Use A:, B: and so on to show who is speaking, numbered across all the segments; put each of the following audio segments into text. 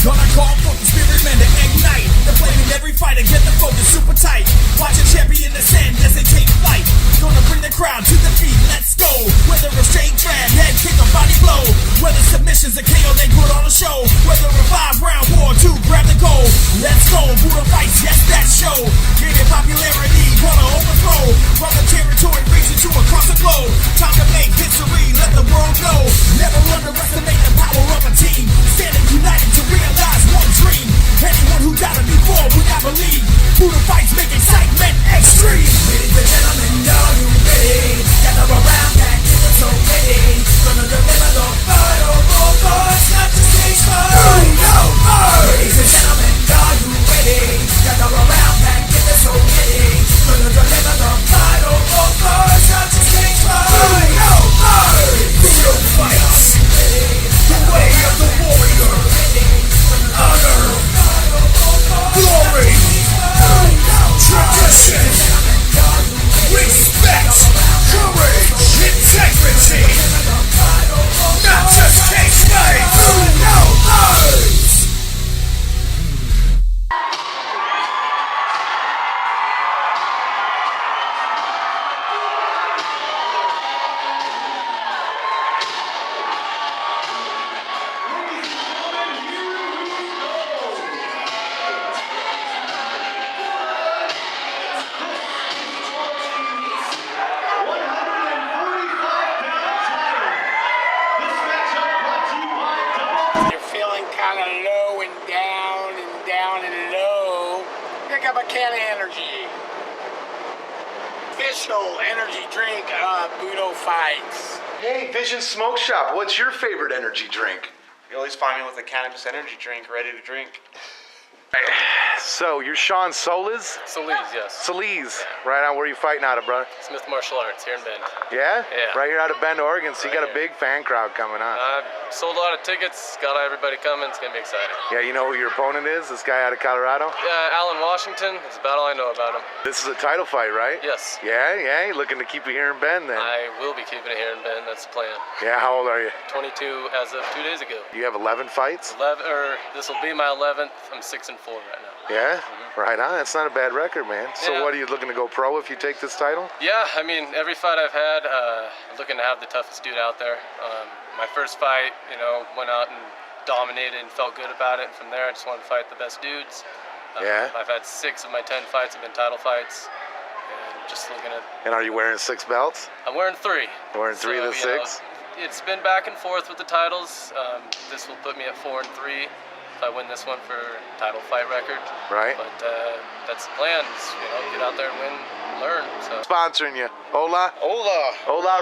A: Gonna call for the spirit men to ignite the flame in every fight and get the focus super tight. Watch a champion ascend as they take flight. Gonna bring the crowd to the feet, let's go. Whether a straight grab, head kick or body blow, whether submissions or KO, they put on a show. Whether a 5-round war to grab the goal, let's go. Budofights, yes, that show. Gaining popularity, gonna overflow. From the territory reaching to across the globe. Time to make history, let the world know. Never underestimate the power of a team. Standing united to realize one dream. Anyone who doubted before would not believe. Budofights make excitement extreme. Ladies and gentlemen, are you ready? Gather around, that is so ready. Gonna deliver the final focus, not just stage fight. Ladies and gentlemen, are you ready? Gather around, that is so ready. Gonna deliver the final focus, not just stage fight. Budofights, the way of the warrior. Honor, glory, tradition, respect, courage, integrity. Not just Cagefights. Budofights.
B: Energy drink, Budofights.
C: Hey, Vision Smoke Shop, what's your favorite energy drink?
D: You always find me with a cannabis energy drink ready to drink.
C: So, you're Sean Soliz?
E: Soliz, yes.
C: Soliz. Right on, where are you fighting out of, bro?
E: Smith Martial Arts here in Bend.
C: Yeah?
E: Yeah.
C: Right here out of Bend, Oregon, so you got a big fan crowd coming on.
E: Sold a lot of tickets, got everybody coming, it's gonna be exciting.
C: Yeah, you know who your opponent is? This guy out of Colorado?
E: Yeah, Alan Washington, that's about all I know about him.
C: This is a title fight, right?
E: Yes.
C: Yeah, you're looking to keep it here in Bend then.
E: I will be keeping it here in Bend, that's the plan.
C: Yeah, how old are you?
E: 22 as of 2 days ago.
C: You have 11 fights?
E: This will be my 11th, I'm 6-4 right now.
C: Yeah? Right on, that's not a bad record, man. So
E: Yeah.
C: what, are you looking to go pro if you take this title?
E: Yeah, I mean, every fight I've had, looking to have the toughest dude out there. My first fight, went out and dominated and felt good about it. From there, I just wanted to fight the best dudes.
C: Yeah?
E: I've had 6 of my 10 fights have been title fights. And just looking at...
C: And are you wearing 6 belts?
E: I'm wearing 3.
C: You're wearing 3 of the 6?
E: It's been back and forth with the titles. This will put me at 4-3. If I win this one for title fight record.
C: Right.
E: But that's the plan, is, get out there and win, learn. So.
C: Sponsoring you. Hola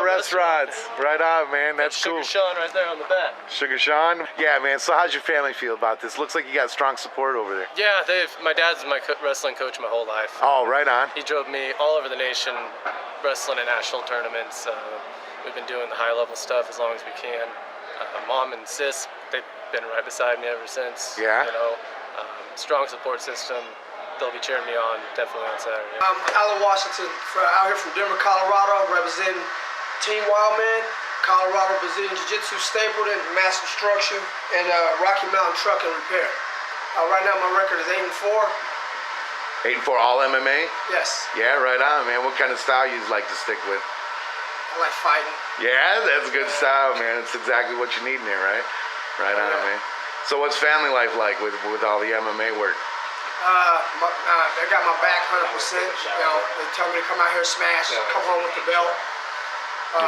C: Restaurants. Right on, man. That's
E: Sugar
C: cool.
E: Sean right there on the back.
C: Sugar Sean? Yeah, man. So how's your family feel about this? Looks like you got strong support over there.
E: Yeah, my dad's my wrestling coach my whole life.
C: Oh, right on.
E: He drove me all over the nation, wrestling at national tournaments. We've been doing the high-level stuff as long as we can. Mom and sis, they've been right beside me ever since.
C: Yeah.
E: Strong support system. They'll be cheering me on definitely on Saturday.
F: I'm Alan Washington, out here from Denver, Colorado, representing Team Wildman, Colorado Brazilian Jiu-Jitsu, Stapleton, Mass Construction, and Rocky Mountain Truck and Repair. Right now my record is 8-4.
C: 8-4 all MMA?
F: Yes.
C: Yeah, right on, man. What kind of style you like to stick with?
F: I like fighting.
C: Yeah, that's a good style, man. It's exactly what you need in there, right? Right on, man. So what's family life like with all the MMA work?
F: I got my back 100%. They tell me to come out here, smash, come home with the belt,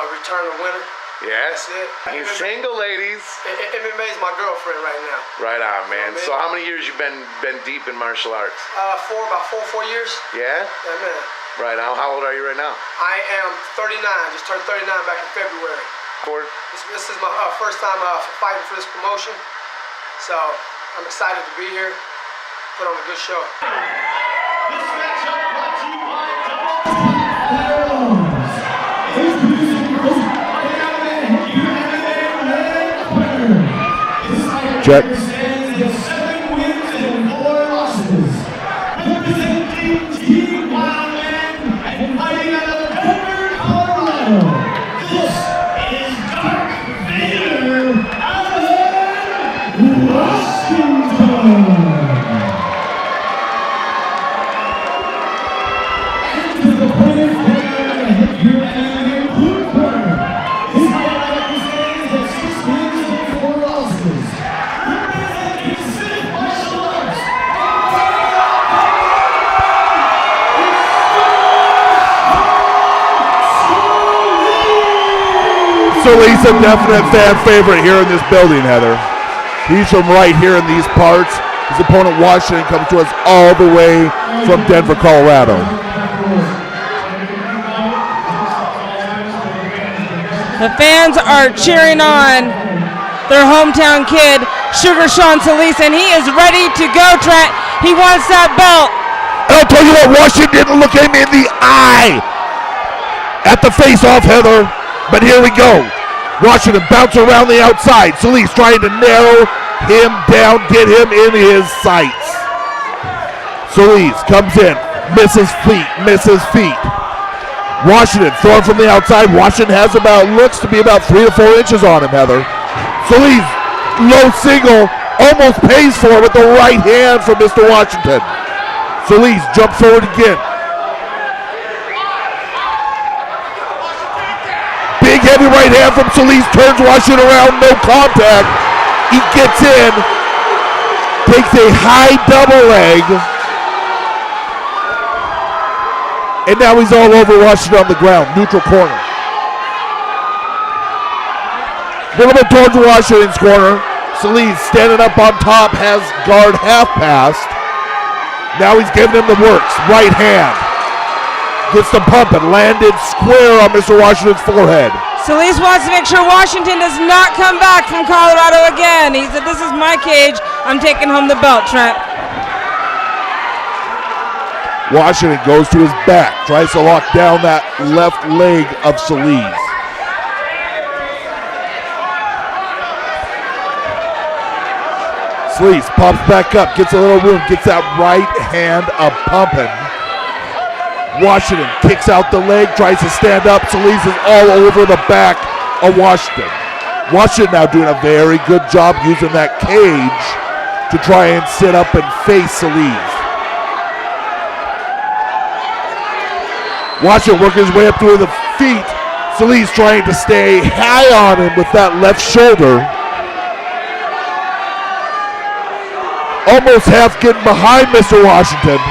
F: return the winner.
C: Yeah?
F: That's it.
C: You single, ladies?
F: MMA is my girlfriend right now.
C: Right on, man. So how many years you been deep in martial arts?
F: About four years.
C: Yeah?
F: Yeah, man.
C: Right on. How old are you right now?
F: I am 39. Just turned 39 back in February. This is my first time fighting for this promotion. So I'm excited to be here. Put on a good show.
A: This matchup brought to you by
G: Check.
A: 7 wins and 4 losses. Representing Team Wildman and fighting out of Denver, Colorado. This is Dark Vader, Alan Washington.
G: Soliz a definite fan favorite here in this building, Heather. He's from right here in these parts. His opponent, Washington, comes to us all the way from Denver, Colorado.
H: The fans are cheering on their hometown kid, Sugar Sean Soliz, and he is ready to go, Trent. He wants that belt.
G: I'll tell you what, Washington didn't look him in the eye at the face-off, Heather. But here we go. Washington bounce around the outside. Soliz trying to narrow him down, get him in his sights. Soliz comes in, misses feet. Washington throwing from the outside. Washington has looks to be about 3 to 4 inches on him, Heather. Soliz, low single, almost pays for it with the right hand from Mr. Washington. Soliz jumps forward again. Big heavy right hand from Soliz, turns Washington around, no contact. He gets in, takes a high double leg, and now he's all over Washington on the ground, neutral corner. A little bit towards Washington's corner. Soliz standing up on top, has guard half passed. Now he's giving him the works, right hand. Gets the pump and landed square on Mr. Washington's forehead.
H: Soliz wants to make sure Washington does not come back from Colorado again. He said, this is my cage. I'm taking home the belt, Trent.
G: Washington goes to his back, tries to lock down that left leg of Soliz. Soliz pops back up, gets a little room, gets that right hand a pumping. Washington kicks out the leg, tries to stand up. Soliz is all over the back of Washington. Washington now doing a very good job using that cage to try and sit up and face Soliz. Washington working his way up through the feet. Soliz trying to stay high on him with that left shoulder. Almost half getting behind Mr. Washington.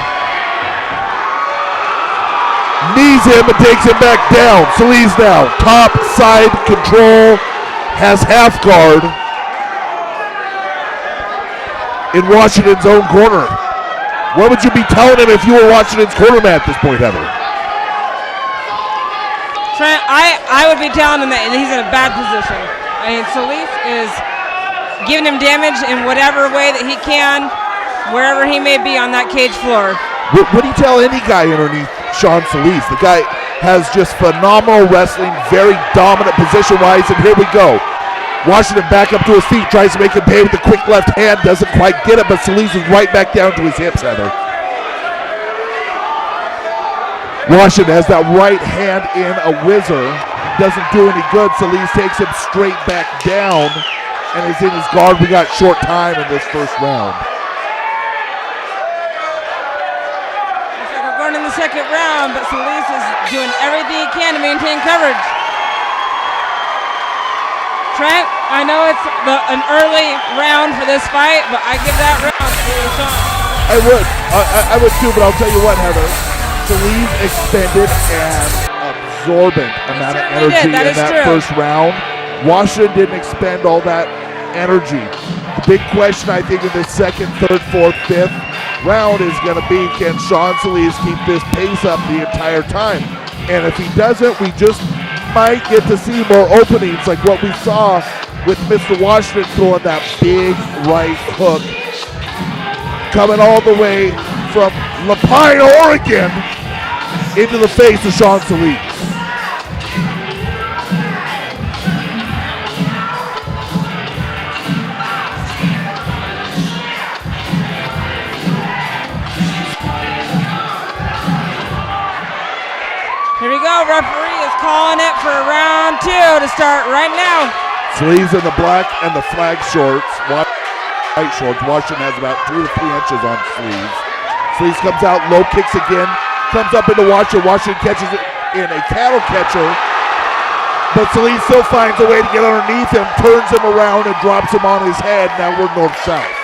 G: Knees him and takes him back down. Soliz now, top side control, has half guard in Washington's own corner. What would you be telling him if you were Washington's cornerman at this point, Heather?
H: Trent, I would be telling him that he's in a bad position. I mean, Soliz is giving him damage in whatever way that he can, wherever he may be on that cage floor.
G: What do you tell any guy underneath Sean Soliz? The guy has just phenomenal wrestling, very dominant position-wise, and here we go. Washington back up to his feet, tries to make him pay with the quick left hand, doesn't quite get it, but Soliz is right back down to his hips, Heather. Washington has that right hand in a whizzer, doesn't do any good. Soliz takes him straight back down and is in his guard. We got short time in this first round.
H: In the second round, but Soliz is doing everything he can to maintain coverage. Trent, I know it's an early round for this fight, but I give that round to Sean.
G: I would too, but I'll tell you what, Heather. Soliz expended an absorbent amount of energy in that first round. Washington didn't expend all that energy. The big question, I think, in the second, third, fourth, fifth round is going to be, can Sean Soliz keep this pace up the entire time? And if he doesn't, we just might get to see more openings like what we saw with Mr. Washington throwing that big right hook coming all the way from Lapine, Oregon into the face of Sean Soliz.
H: Here we go, referee is calling it for round 2 to start right now.
G: Soliz in the black and the flag shorts, white shorts. Washington has about 2 to 3 inches on Soliz. Soliz comes out, low kicks again, comes up into Washington. Washington catches it in a cattle catcher, but Soliz still finds a way to get underneath him, turns him around and drops him on his head. Now we're north-south.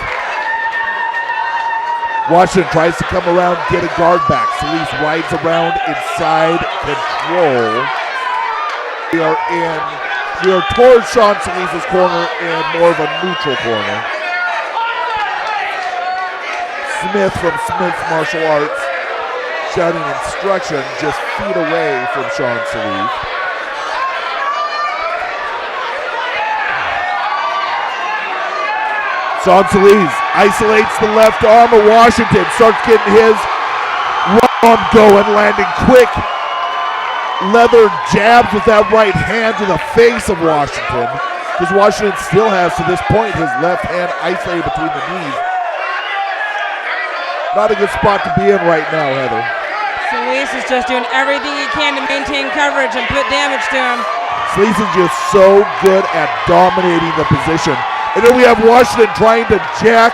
G: Washington tries to come around, get a guard back. Soliz rides around inside control. We are in We are towards Sean Soliz's corner in more of a neutral corner. Smith from Smith's Martial Arts shouting instruction just feet away from Sean Soliz. Sean Soliz isolates the left arm of Washington, starts getting his right arm going, landing quick leather jabs with that right hand to the face of Washington, because Washington still has, to this point, his left hand isolated between the knees. Not a good spot to be in right now, Heather.
H: Soliz is just doing everything he can to maintain coverage and put damage to him.
G: Soliz is just so good at dominating the position. And then we have Washington trying to jack.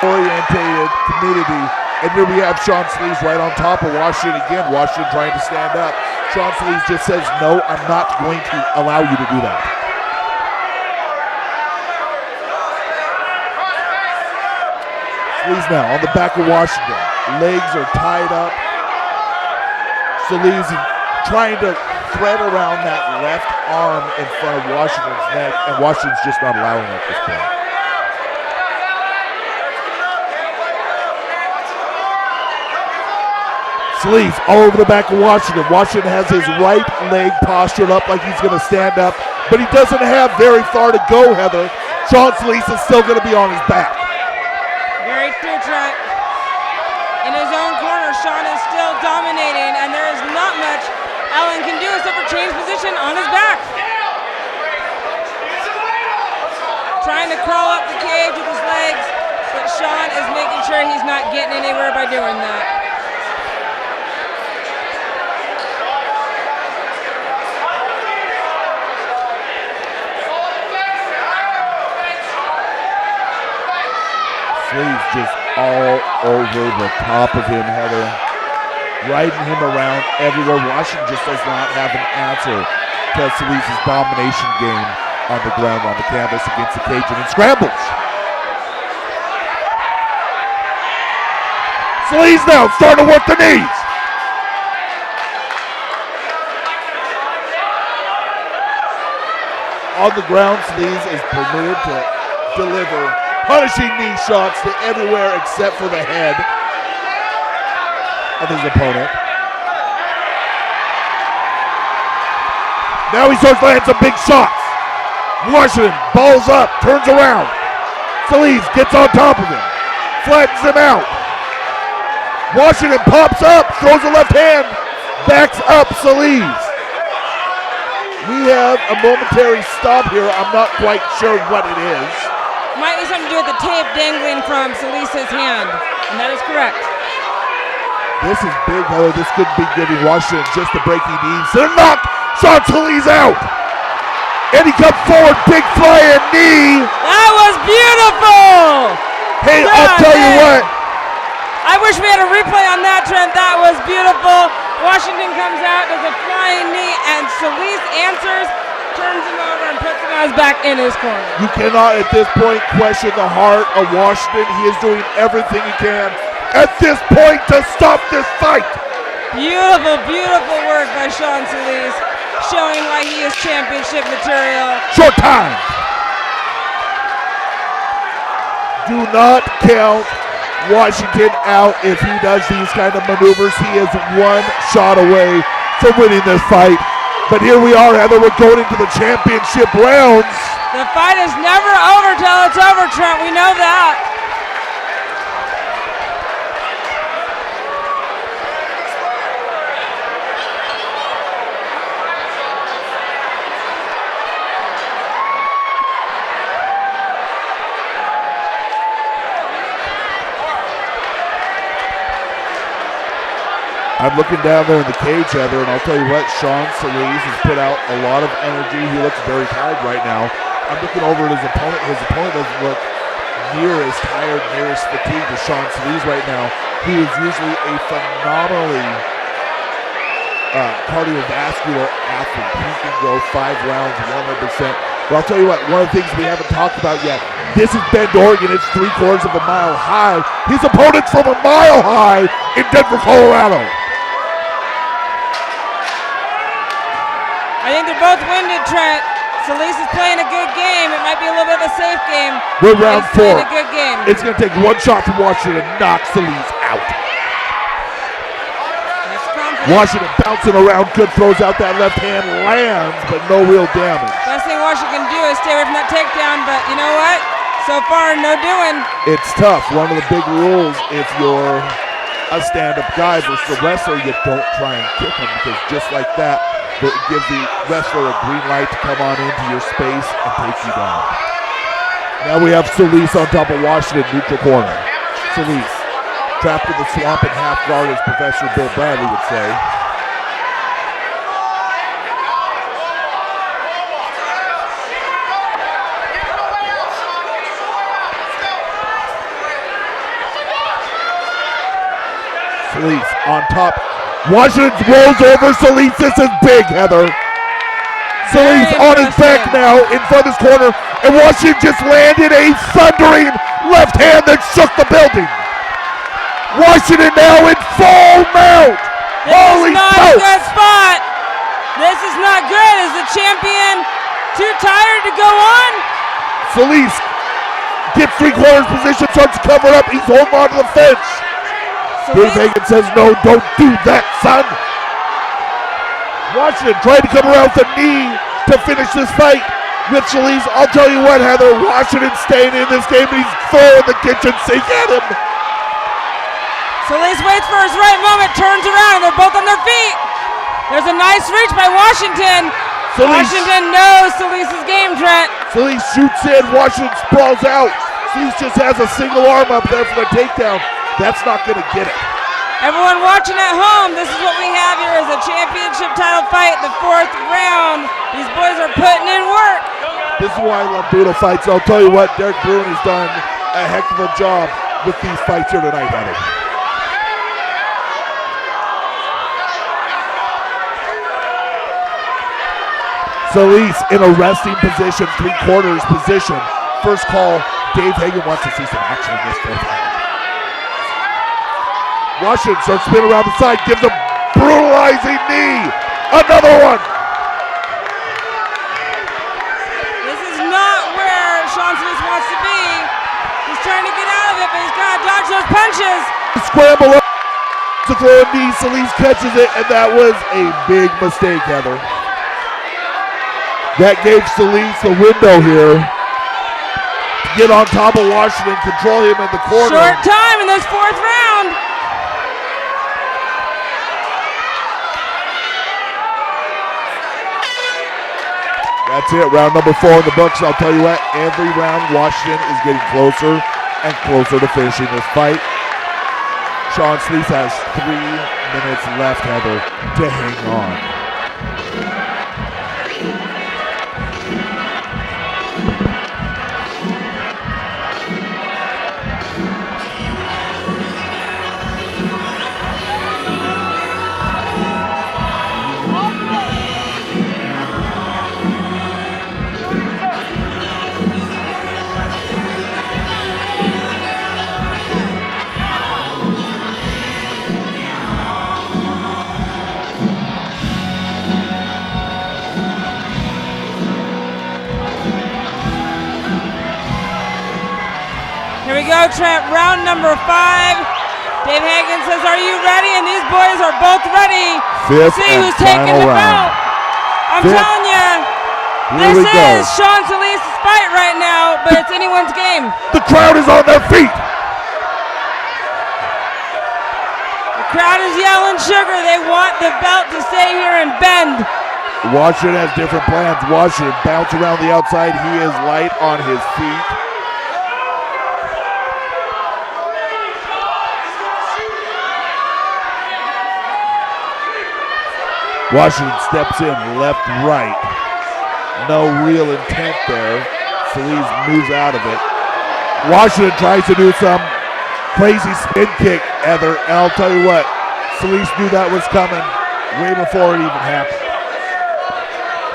G: Orientated community, and here we have Sean Soliz right on top of Washington again. Washington trying to stand up. Sean Soliz just says, no, I'm not going to allow you to do that. Soliz now on the back of Washington. Legs are tied up. Soliz trying to thread around that left arm in front of Washington's neck, and Washington's just not allowing it at this point. Soliz all over the back of Washington. Washington has his right leg postured up like he's going to stand up, but he doesn't have very far to go, Heather. Sean Soliz is still going to be on his back.
H: Very true, Trent. In his own corner, Sean is still dominating, and there is not much Allen can do except for change position on his back. Trying to crawl up the cage with his legs, but Sean is making sure he's not getting anywhere by doing that.
G: Soliz just all over the top of him, Heather. Riding him around everywhere. Washington just does not have an answer to Soliz's domination game on the ground, on the canvas against the Cajun, and scrambles. Soliz now starting to work the knees. On the ground, Soliz is permitted to deliver punishing knee shots to everywhere except for the head of his opponent. Now he starts landing some big shots. Washington balls up, turns around. Soliz gets on top of him, flattens him out. Washington pops up, throws a left hand, backs up Soliz. We have a momentary stop here. I'm not quite sure what it is.
H: Might be something to do with the tape dangling from Soliz's hand, and that is correct.
G: This is big, Heather. This could be giving Washington just the break he needs. They're knocked. Shot Soliz out. And he comes forward, big flying knee.
H: That was beautiful.
G: Hey, I'll tell you what.
H: I wish we had a replay on that, Trent. That was beautiful. Washington comes out, does a flying knee, and Soliz answers, turns him over, and puts him on his back in his corner.
G: You cannot at this point question the heart of Washington. He is doing everything he can at this point to stop this fight.
H: Beautiful, beautiful work by Sean Soliz, showing why he is championship material.
G: Short time. Do not count Washington out if he does these kind of maneuvers. He is one shot away from winning this fight. But here we are, Heather. We're going into the championship rounds.
H: The fight is never over till it's over, Trent. We know that.
G: I'm looking down there in the cage, Heather, and I'll tell you what, Sean Soliz has put out a lot of energy. He looks very tired right now. I'm looking over at his opponent. His opponent doesn't look near as tired, near as fatigued as Sean Soliz right now, who is usually a phenomenally cardiovascular athlete. He can go 5 rounds, 100%. But I'll tell you what, one of the things we haven't talked about yet, this is Bend, Oregon. It's 3/4 of a mile high. His opponent's from a mile high in Denver, Colorado.
H: I think they're both winded, Trent. Soliz is playing a good game. It might be a little bit of a safe game.
G: We're round 4.
H: Playing a good game.
G: It's going to take one shot from Washington to knock Soliz out. Washington bouncing around, good, throws out that left hand, lands, but no real damage.
H: Best thing Washington can do is stay away from that takedown, but you know what? So far, no doing.
G: It's tough. One of the big rules, if you're a stand-up guy versus a wrestler, you don't try and kick him, because just like that, it gives the wrestler a green light to come on into your space and take you down. Now we have Soliz on top of Washington, neutral corner. Soliz, trapped in the swamp and half guard, as Professor Bill Bradley would say. Soliz on top. Washington rolls over Soliz. This is big, Heather. Soliz on his back now in front of his corner, and Washington just landed a thundering left hand that shook the building. Washington now in full mount. Holy
H: This is not
G: smokes.
H: a good spot. This is not good. Is the champion too tired to go on?
G: Soliz gets 3/4 position, starts to cover up. He's holding on to the fence. Dave Hagen says, no, don't do that, son. Washington trying to come around with a knee to finish this fight with Soliz. I'll tell you what, Heather, Washington's staying in this game, and he's throwing the kitchen sink at him.
H: Soliz waits for his right moment, turns around, and they're both on their feet. There's a nice reach by Washington. Washington knows Soliz's game, Trent.
G: Soliz shoots in, Washington sprawls out. Soliz just has a single arm up there for the takedown. That's not going to get it.
H: Everyone watching at home, this is what we have here is a championship title fight, the 4th round. These boys are putting in work.
G: This is why I love Budofights. I'll tell you what, Derek Bruin has done a heck of a job with these fights here tonight, Heather. Soliz in a resting position, 3/4 position. First call, Dave Heggie wants to see some action in this fourth round. Washington starts spinning around the side, gives a brutalizing knee. Another one.
H: This is not where Sean Soliz wants to be. He's trying to get out of it, but he's got to dodge those punches.
G: Scramble up to throw a knee. Soliz catches it, and that was a big mistake, Heather. That gave Soliz the window here to get on top of Washington, control him in the corner.
H: Short time in this fourth round.
G: That's it, round number 4 in the books. I'll tell you what, every round Washington is getting closer and closer to finishing this fight. Sean Soliz has 3 minutes left, Heather, to hang on.
H: Here we go, Trent, round number 5. Dave Hagen says, are you ready? And these boys are both ready.
G: Fifth
H: See
G: and
H: who's taking the
G: final round.
H: belt. I'm
G: Fifth.
H: telling you,
G: Here
H: this
G: we go.
H: is Sean Soliz's fight right now, but it's anyone's game.
G: The crowd is on their feet.
H: The crowd is yelling sugar. They want the belt to stay here and bend.
G: Washington has different plans. Washington bounce around the outside. He is light on his feet. Washington steps in left, right. No real intent there. Soliz moves out of it. Washington tries to do some crazy spin kick, Heather, and I'll tell you what, Soliz knew that was coming way before it even happened.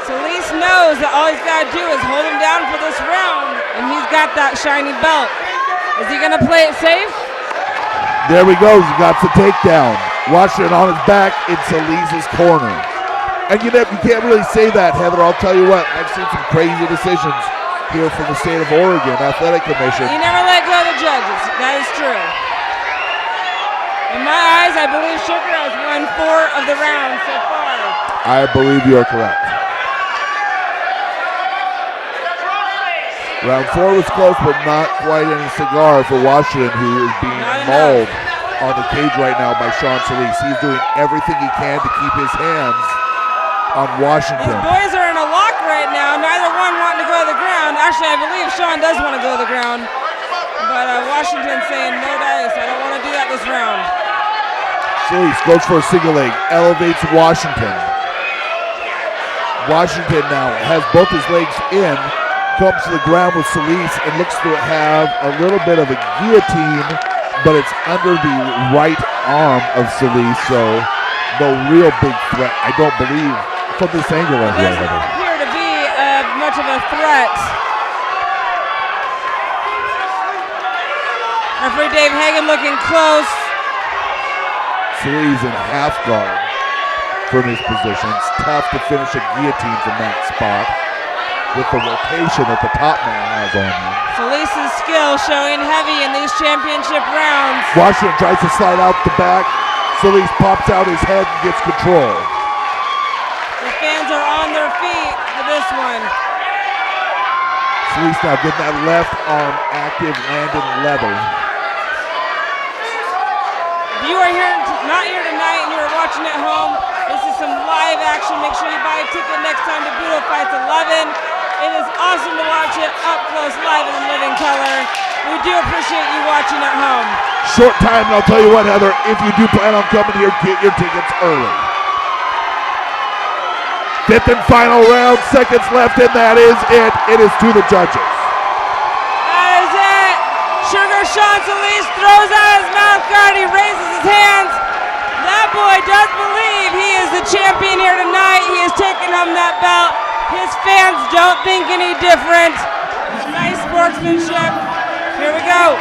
H: Soliz knows that all he's got to do is hold him down for this round, and he's got that shiny belt. Is he going to play it safe?
G: There he goes, he got the takedown. Washington on his back in Soliz's corner. And you can't really say that, Heather. I'll tell you what, I've seen some crazy decisions here from the state of Oregon Athletic Commission.
H: You never let go of the judges. That is true. In my eyes, I believe Sugar has won 4 of the rounds so far.
G: I believe you are correct. Round 4 was close, but not quite any cigar for Washington, who is being mauled on the cage right now by Sean Soliz. He's doing everything he can to keep his hands on Washington.
H: These boys are in a lock right now. Neither one wanting to go to the ground. Actually, I believe Sean does want to go to the ground. But Washington's saying, no dice. I don't want to do that this round.
G: Soliz goes for a single leg, elevates Washington. Washington now has both his legs in, comes to the ground with Soliz and looks to have a little bit of a guillotine, but it's under the right arm of Soliz, so no real big threat, I don't believe, from this angle.
H: It doesn't appear to be much of a threat. Referee Dave Hagen looking close.
G: Soliz in half guard from his position. It's tough to finish a guillotine from that spot with the rotation that the top man has on him.
H: Soliz's skill showing heavy in these championship rounds.
G: Washington tries to slide out the back. Soliz pops out his head and gets control.
H: The fans are on their feet for this one.
G: Soliz now getting that left arm active, landing leather.
H: If you are here, not here tonight and you are watching at home, this is some live action. Make sure you buy a ticket next time to Budofights 11. It is awesome to watch it up close, live and in living color. We do appreciate you watching at home.
G: Short time, and I'll tell you what, Heather, if you do plan on coming here, get your tickets early. 5th and final round, seconds left, and that is it. It is to the judges.
H: That is it. Sugar Sean Soliz throws out his mouth guard. He raises his hands. That boy does believe he is the champion here tonight. He is taking home that belt. His fans don't think any different. Nice sportsmanship. Here we go.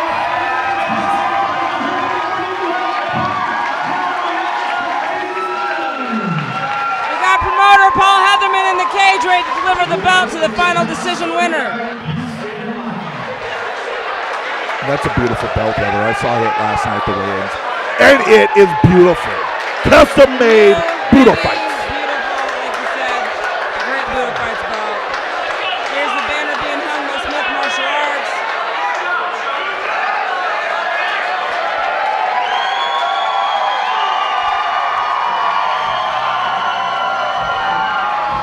H: We got promoter Paul Heatherman in the cage ready to deliver the belt to the final decision winner.
G: That's a beautiful belt, Heather. I saw it last night at the weigh-ins. And it is beautiful. Custom-made Budofights.
H: Beautiful, like you said. Great Budofights belt. Here's the banner being hung by Smith Martial Arts.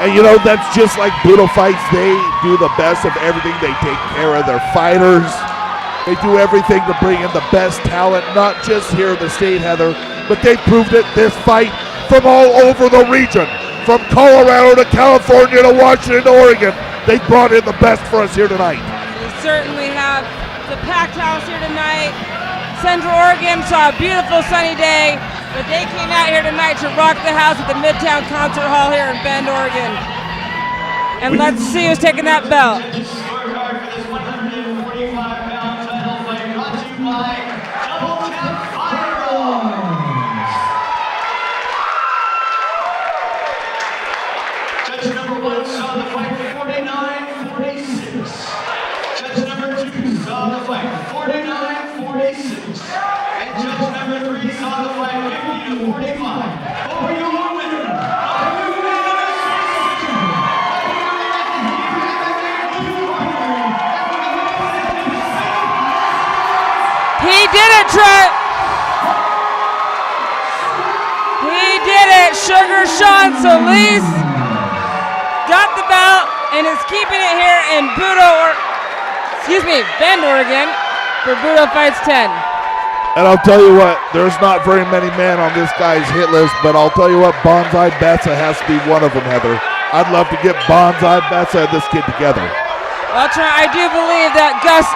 G: And you know, that's just like Budofights. They do the best of everything. They take care of their fighters. They do everything to bring in the best talent, not just here in the state, Heather, but they proved it this fight from all over the region. From Colorado to California to Washington to Oregon. They brought in the best for us here tonight.
H: We certainly have the packed house here tonight. Central Oregon saw a beautiful sunny day, but they came out here tonight to rock the house at the Midtown Concert Hall here in Bend, Oregon. And let's see who's taking that belt.
A: Judge number 1 saw the fight 49-46. Judge number 2 saw the fight 49-46. And judge number 3 saw the fight 50-45. Over your winner.
H: He did it, Trent. He did it. Sugar Sean Soliz got the belt and is keeping it here in Bend, Oregon for Budofights 10.
G: And I'll tell you what, there's not very many men on this guy's hit list, but I'll tell you what, Bonsai Betsa has to be one of them, Heather. I'd love to get Bonsai Betsa and this kid together.
H: Well, Trent, I do believe that Gus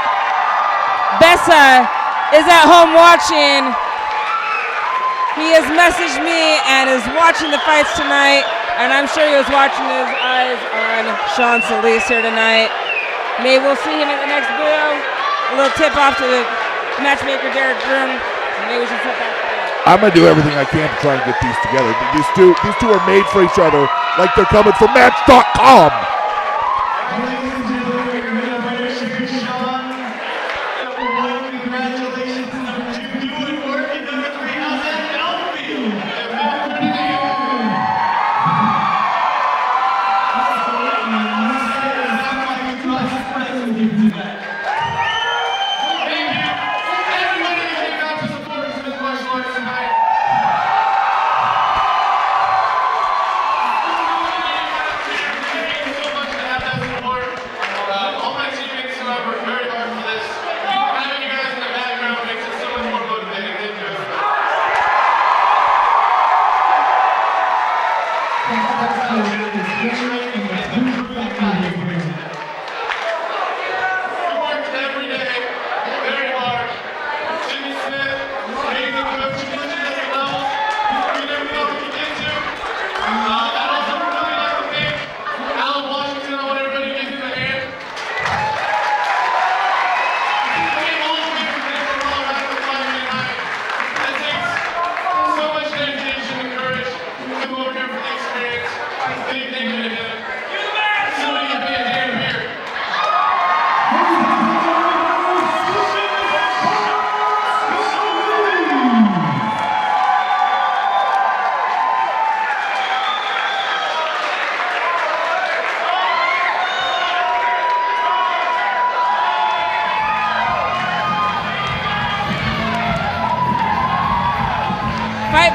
H: Bessa is at home watching. He has messaged me and is watching the fights tonight, and I'm sure he was watching his eyes on Sean Soliz here tonight. Maybe we'll see him at the next Budo. A little tip off to the matchmaker Derek Broom. Maybe we should set that up.
G: I'm going to do everything I can to try and get these together. These two are made for each other like they're coming from Match.com.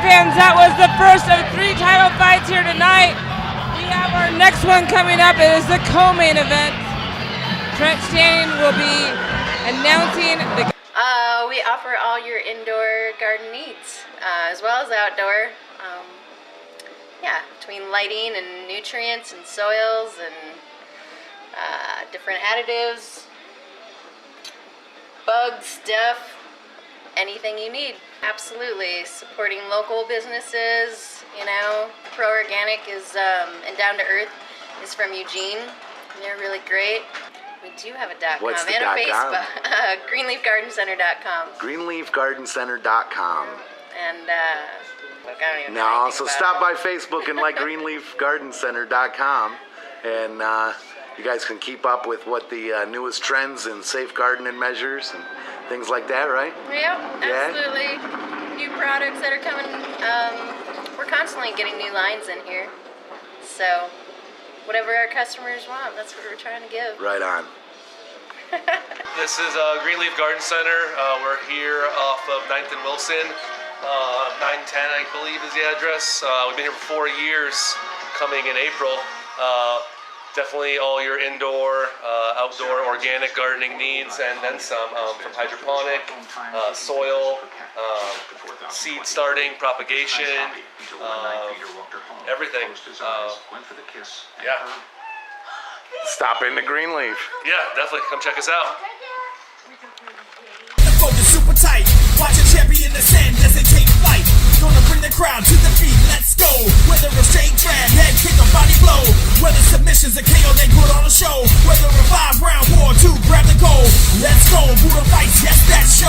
H: Fans, that was the first of 3 title fights here tonight. We have our next one coming up. It is the co-main event. Trent Stanning will be announcing the...
I: We offer all your indoor garden needs, as well as outdoor. Between lighting and nutrients and soils and different additives. bug stuff, anything you need. Absolutely. Supporting local businesses, you know. Pro Organic is, and Down to Earth is from Eugene. They're really great. We do have a .com
C: What's the
I: and a
C: .com?
I: Facebook. GreenleafGardenCenter.com.
C: GreenleafGardenCenter.com.
I: And, look, I don't even know
C: No,
I: anything
C: so
I: about
C: stop
I: it.
C: by Facebook and like GreenleafGardenCenter.com, and you guys can keep up with what the newest trends in safe gardening measures and things like that, right?
I: Yep,
C: Yeah?
I: absolutely. New products that are coming. We're constantly getting new lines in here. So, whatever our customers want, that's what we're trying to give.
C: Right on.
J: This is Greenleaf Garden Center. We're here off of 9th and Wilson. 910, I believe, is the address. We've been here for 4 years, coming in April. Definitely all your indoor, outdoor organic gardening needs, and then some, from hydroponic, soil, seed starting, propagation, everything. Yeah.
C: Stop into Greenleaf.
J: Yeah, definitely. Come check us out.
A: The focus super tight. Watch a champion ascend as they take flight. Gonna bring the crowd to the feet. Let's go. Whether a straight drag, head kick, or body blow. Whether submissions or KO, they put on a show. Whether a 5-round war, 2 grab the goal. Let's go. Budofights, yes, that's